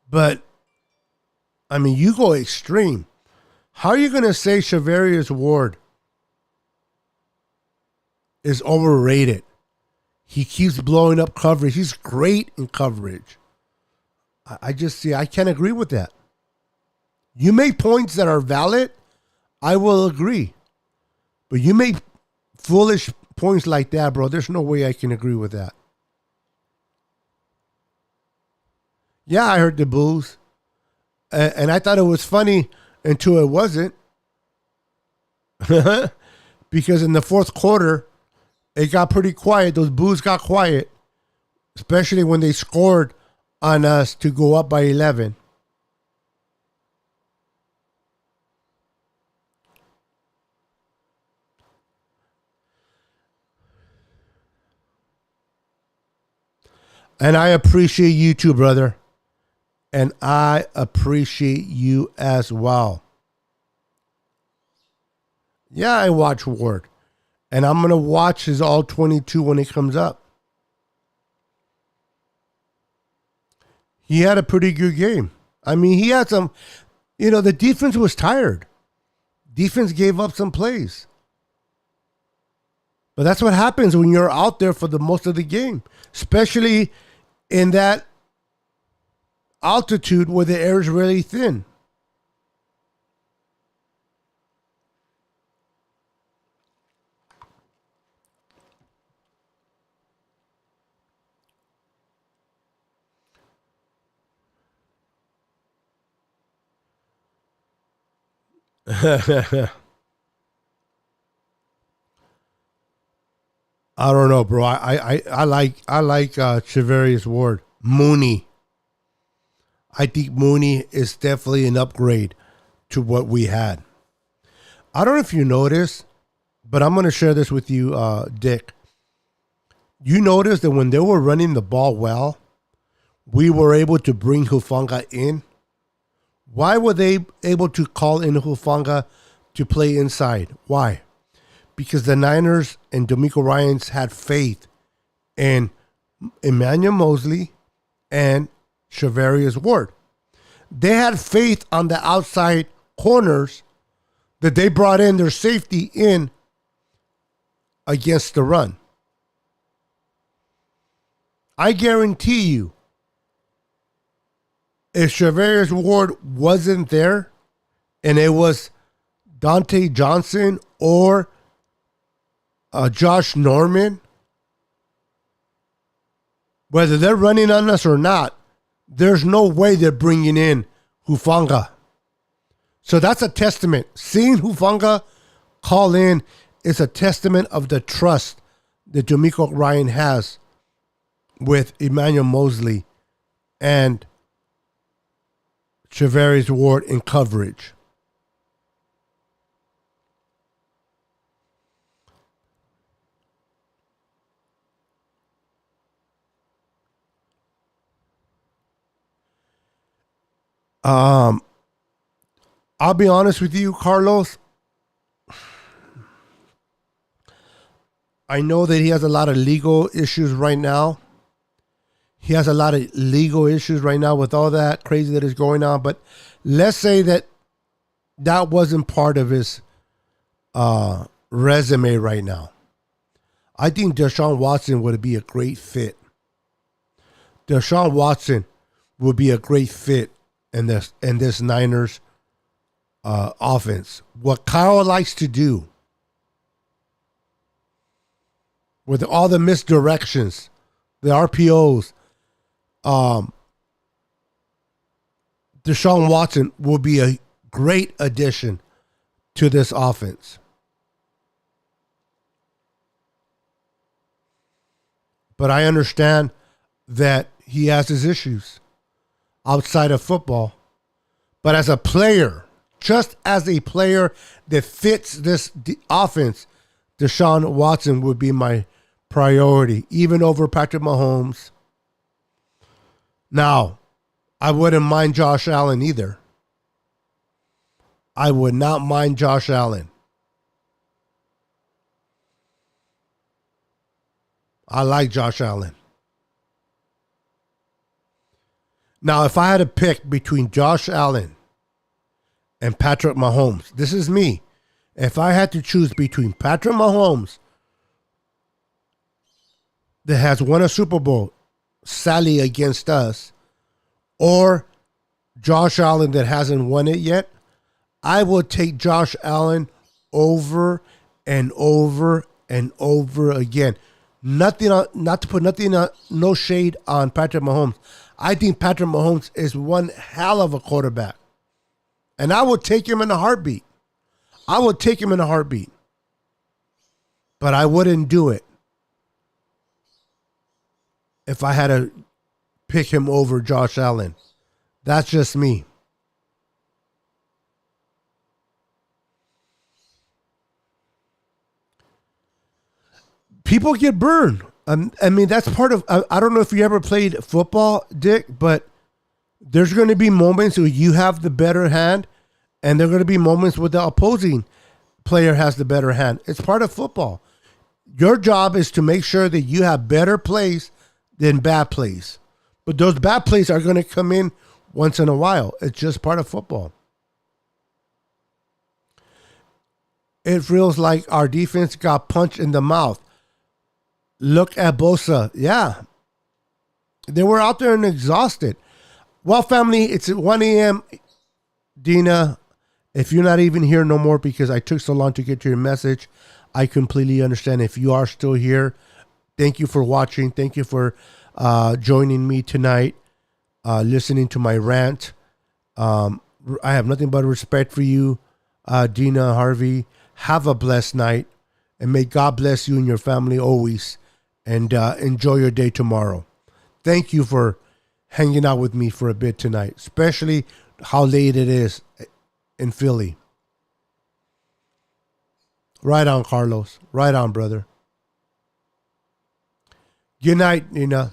But, I mean, you go extreme. How are you going to say Charvarius Ward is overrated? He keeps blowing up coverage. He's great in coverage. I can't agree with that. You make points that are valid, I will agree. But you make foolish points like that, bro, there's no way I can agree with that. Yeah, I heard the boos. And I thought it was funny until it wasn't. Because in the fourth quarter, it got pretty quiet. Those boos got quiet. Especially when they scored on us to go up by 11. And I appreciate you too, brother. And I appreciate you as well. Yeah, I watch Ward. And I'm going to watch his all 22 when it comes up. He had a pretty good game. I mean, he had some, the defense was tired. Defense gave up some plays. But that's what happens when you're out there for the most of the game, especially in that altitude where the air is really thin. I don't know, bro. I like Charvarius Ward. Mooney. I think Mooney is definitely an upgrade to what we had. I don't know if you noticed, but I'm going to share this with you, Dick. You notice that when they were running the ball well, we were able to bring Hufanga in. Why were they able to call in Hufanga to play inside? Why? Because the Niners and D'Amico Ryans had faith in Emmanuel Mosley and Charvarius Ward. They had faith on the outside corners that they brought in their safety in against the run. I guarantee you, if Charvarius Ward wasn't there and it was Dante Johnson or Josh Norman, whether they're running on us or not, there's no way they're bringing in Hufanga. So that's a testament. Seeing Hufanga call in is a testament of the trust that D'Amico Ryan has with Emmanuel Mosley and Charvarius Ward in coverage. I'll be honest with you, Carlos. I know that he has a lot of legal issues right now. He has a lot of legal issues right now with all that crazy that is going on. But let's say that that wasn't part of his resume right now. I think Deshaun Watson would be a great fit. Deshaun Watson would be a great fit in this Niners offense. What Kyle likes to do with all the misdirections, the RPOs, Deshaun Watson will be a great addition to this offense. But I understand that he has his issues outside of football. But as a player, just as a player that fits this offense, Deshaun Watson would be my priority, even over Patrick Mahomes. Now, I wouldn't mind Josh Allen either. I would not mind Josh Allen. I like Josh Allen. Now, if I had to pick between Josh Allen and Patrick Mahomes, this is me. If I had to choose between Patrick Mahomes, that has won a Super Bowl, sadly against us, or Josh Allen that hasn't won it yet, I will take Josh Allen over and over and over again. Nothing, not to put nothing, no shade on Patrick Mahomes. I think Patrick Mahomes is one hell of a quarterback, and I would take him in a heartbeat. I would take him in a heartbeat, but I wouldn't do it if I had to pick him over Josh Allen. That's just me. People get burned. I mean, that's part of, I don't know if you ever played football, Dick, but there's going to be moments where you have the better hand, and there are going to be moments where the opposing player has the better hand. It's part of football. Your job is to make sure that you have better plays than bad plays. But those bad plays are going to come in once in a while. It's just part of football. It feels like our defense got punched in the mouth. Look at Bosa. Yeah. They were out there and exhausted. Well, family, it's at 1 a.m. Dina, if you're not even here no more because I took so long to get to your message, I completely understand. If you are still here, thank you for watching. Thank you for joining me tonight, listening to my rant. I have nothing but respect for you, Dina, Harvey. Have a blessed night, and may God bless you and your family always. And enjoy your day tomorrow. Thank you for hanging out with me for a bit tonight, especially how late it is in Philly. Right on, Carlos. Right on, brother. Good night, Nina.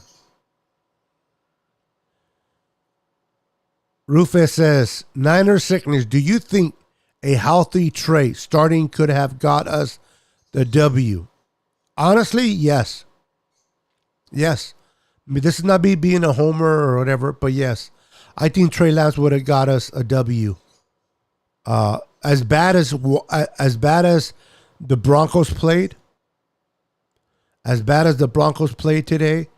Rufus says, Niners sickness, do you think a healthy Trey starting could have got us the W? Honestly, yes. Yes. I mean, this is not me being a homer or whatever, but yes. I think Trey Lance would have got us a W. As bad as the Broncos played, today,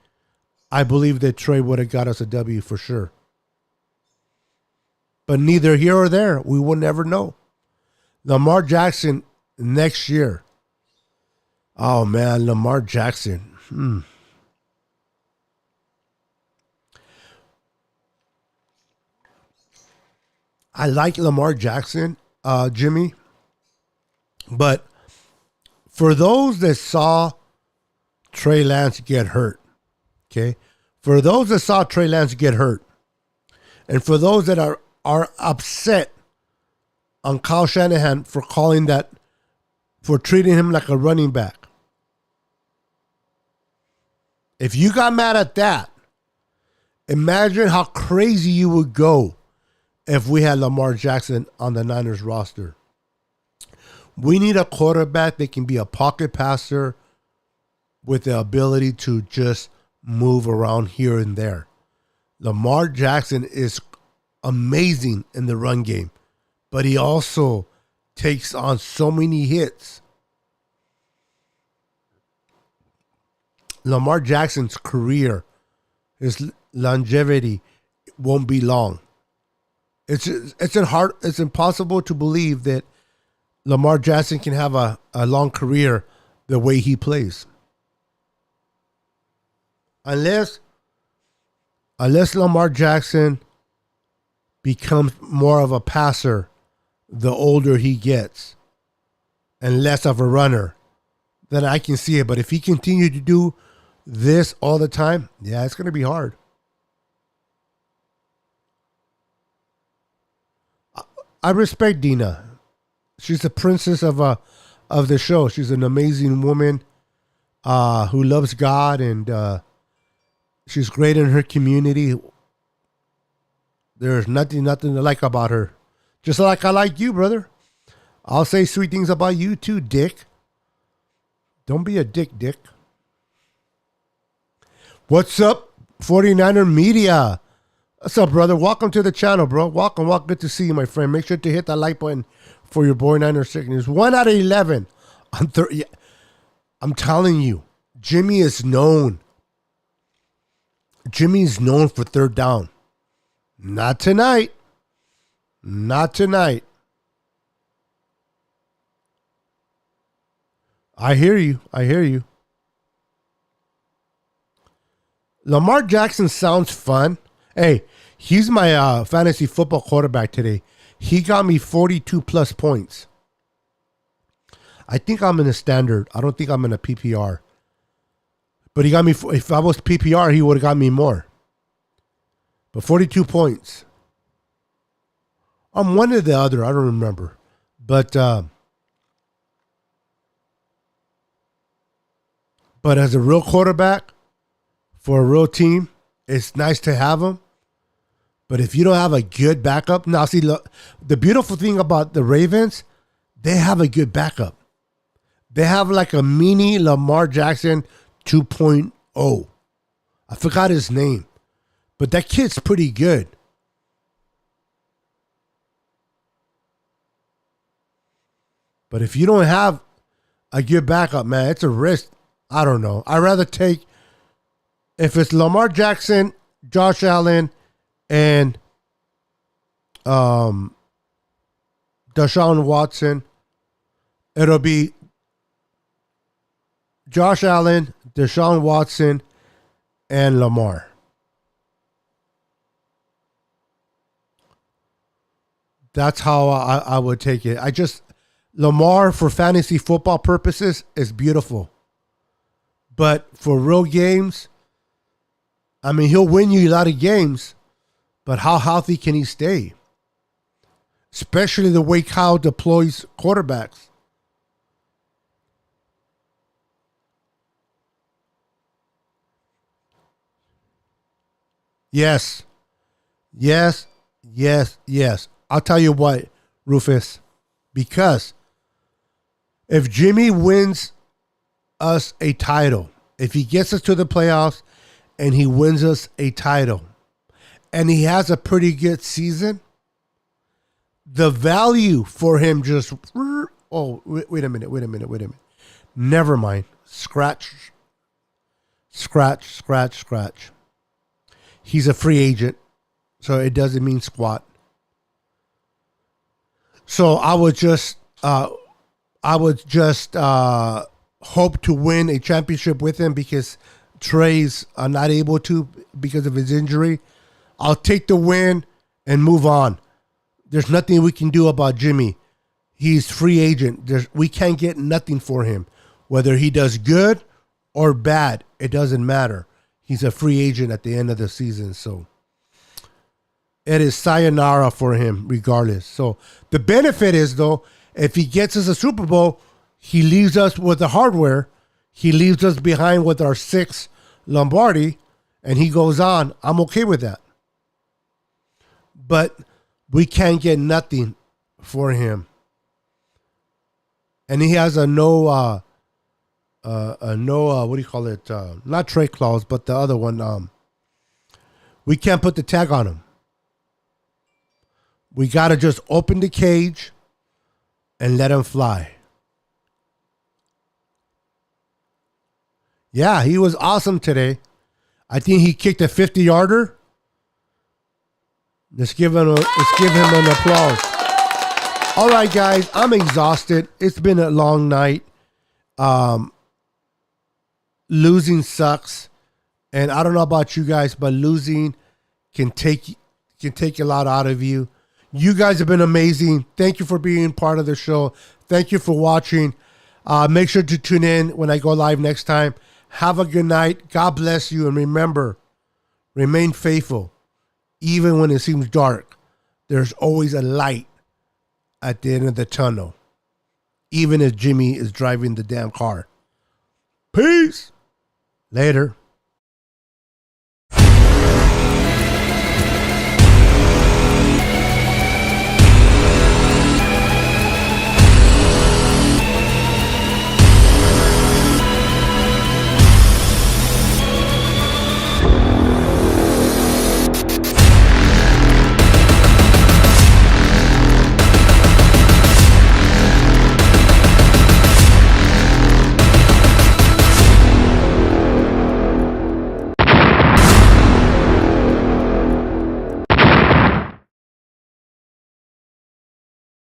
I believe that Trey would have got us a W for sure. But neither here or there. We will never know. Lamar Jackson next year. Oh, man, Lamar Jackson. I like Lamar Jackson, Jimmy. But for those that saw Trey Lance get hurt, okay? For those that saw Trey Lance get hurt, and for those that are upset on Kyle Shanahan for treating him like a running back. If you got mad at that, imagine how crazy you would go if we had Lamar Jackson on the Niners roster. We need a quarterback that can be a pocket passer with the ability to just move around here and there. Lamar Jackson is amazing in the run game, but he also takes on so many hits. Lamar Jackson's career, his longevity won't be long. It's impossible to believe that Lamar Jackson can have a long career the way he plays. Unless Lamar Jackson becomes more of a passer the older he gets and less of a runner, then I can see it. But if he continued to do this all the time, yeah, it's going to be hard. I respect Dina. She's the princess of the show. She's an amazing woman who loves God, and she's great in her community. There's nothing to like about her. Just like I like you, brother. I'll say sweet things about you too, Dick. Don't be a dick. What's up, 49er Media? What's up, brother? Welcome to the channel, bro. Welcome. Good to see you, my friend. Make sure to hit that like button for your boy Niner Sickness. 1 out of 11. I'm telling you, Jimmy is known. Jimmy's known for third down. Not tonight. Not tonight. I hear you. Lamar Jackson sounds fun. Hey, he's my fantasy football quarterback today. He got me 42 plus points. I think I'm in a standard. I don't think I'm in a PPR. But he got me, if I was PPR, he would have got me more. But 42 points. I'm one or the other. I don't remember. But as a real quarterback for a real team, it's nice to have him. But if you don't have a good backup, now see, look, the beautiful thing about the Ravens, they have a good backup. They have like a mini Lamar Jackson 2.0. I forgot his name, but that kid's pretty good. But if you don't have a good backup, man, it's a risk. I don't know. I'd rather take, if it's Lamar Jackson, Josh Allen, and Deshaun Watson, it'll be Josh Allen, Deshaun Watson, and Lamar. That's how I would take it. Lamar for fantasy football purposes is beautiful. But for real games, I mean, he'll win you a lot of games, but how healthy can he stay? Especially the way Kyle deploys quarterbacks. Yes. I'll tell you what, Rufus, because if Jimmy wins us a title, if he gets us to the playoffs and he wins us a title and he has a pretty good season, the value for him just, wait a minute. Never mind. Scratch. He's a free agent, so it doesn't mean squat. So I would just hope to win a championship with him because Trey's not able to because of his injury. I'll take the win and move on. There's nothing we can do about Jimmy. He's free agent. We can't get nothing for him. Whether he does good or bad, it doesn't matter. He's a free agent at the end of the season. So it is sayonara for him regardless. So the benefit is, though, if he gets us a Super Bowl, he leaves us with the hardware. He leaves us behind with our 6 Lombardi, and he goes on. I'm okay with that. But we can't get nothing for him. And he has a no, what do you call it? Not trade clause, but the other one. We can't put the tag on him. We got to just open the cage and let him fly. Yeah, he was awesome today. I think he kicked a 50-yarder. Let's give him an applause. All right, guys, I'm exhausted. It's been a long night. Losing sucks, and I don't know about you guys, but losing can take a lot out of you. You guys have been amazing. Thank you for being part of the show. Thank you for watching. Make sure to tune in when I go live next time. Have a good night. God bless you, and remember, remain faithful. Even when it seems dark, there's always a light at the end of the tunnel. Even if Jimmy is driving the damn car. Peace. Later.